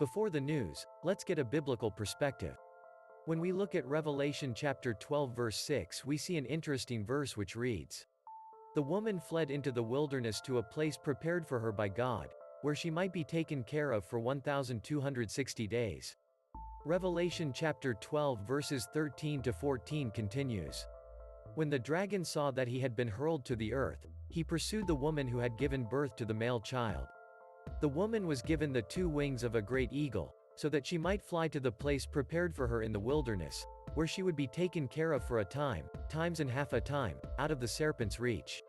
Before the news, let's get a biblical perspective. When we look at Revelation chapter 12 verse 6, we see an interesting verse which reads, "The woman fled into the wilderness to a place prepared for her by God, where she might be taken care of for 1260 days." Revelation chapter 12 verses 13 to 14 continues. "When the dragon saw that he had been hurled to the earth, he pursued the woman who had given birth to the male child. The woman was given the two wings of a great eagle, so that she might fly to the place prepared for her in the wilderness, where she would be taken care of for a time, times and half a time, out of the serpent's reach."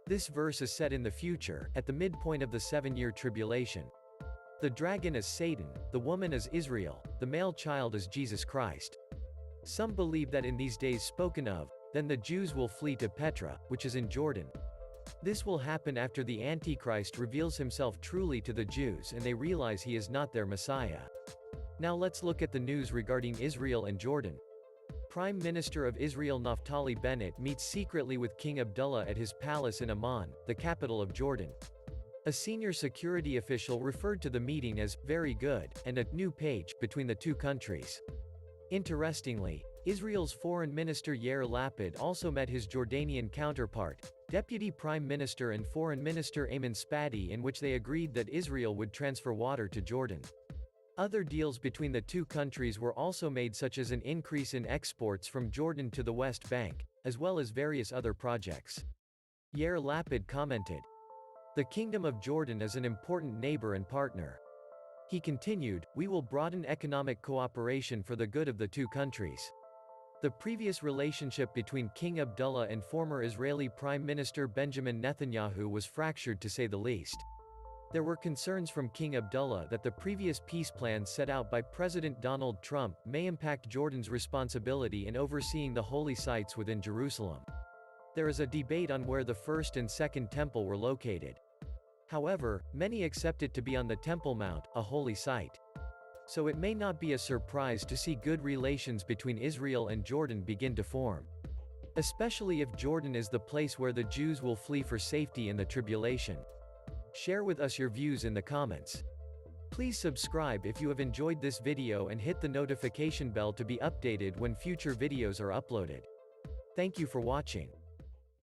This verse is set in the future, at the midpoint of the 7-year tribulation. The dragon is Satan, the woman is Israel, the male child is Jesus Christ. Some believe that in these days spoken of, then the Jews will flee to Petra, which is in Jordan. This will happen after the Antichrist reveals himself truly to the Jews and they realize he is not their Messiah. Now let's look at the news regarding Israel and Jordan. Prime Minister of Israel Naftali Bennett meets secretly with King Abdullah at his palace in Amman, the capital of Jordan. A senior security official referred to the meeting as "very good" and a "new page" between the two countries. Interestingly, Israel's Foreign Minister Yair Lapid also met his Jordanian counterpart, Deputy Prime Minister and Foreign Minister Ayman Spadi, in which they agreed that Israel would transfer water to Jordan. Other deals between the two countries were also made, such as an increase in exports from Jordan to the West Bank, as well as various other projects. Yair Lapid commented, "The Kingdom of Jordan is an important neighbor and partner." He continued, "We will broaden economic cooperation for the good of the two countries." The previous relationship between King Abdullah and former Israeli Prime Minister Benjamin Netanyahu was fractured, to say the least. There were concerns from King Abdullah that the previous peace plan set out by President Donald Trump may impact Jordan's responsibility in overseeing the holy sites within Jerusalem. There is a debate on where the first and second temple were located. However, many accept it to be on the Temple Mount, a holy site. So it may not be a surprise to see good relations between Israel and Jordan begin to form. Especially if Jordan is the place where the Jews will flee for safety in the tribulation. Share with us your views in the comments. Please subscribe if you have enjoyed this video and hit the notification bell to be updated when future videos are uploaded. Thank you for watching.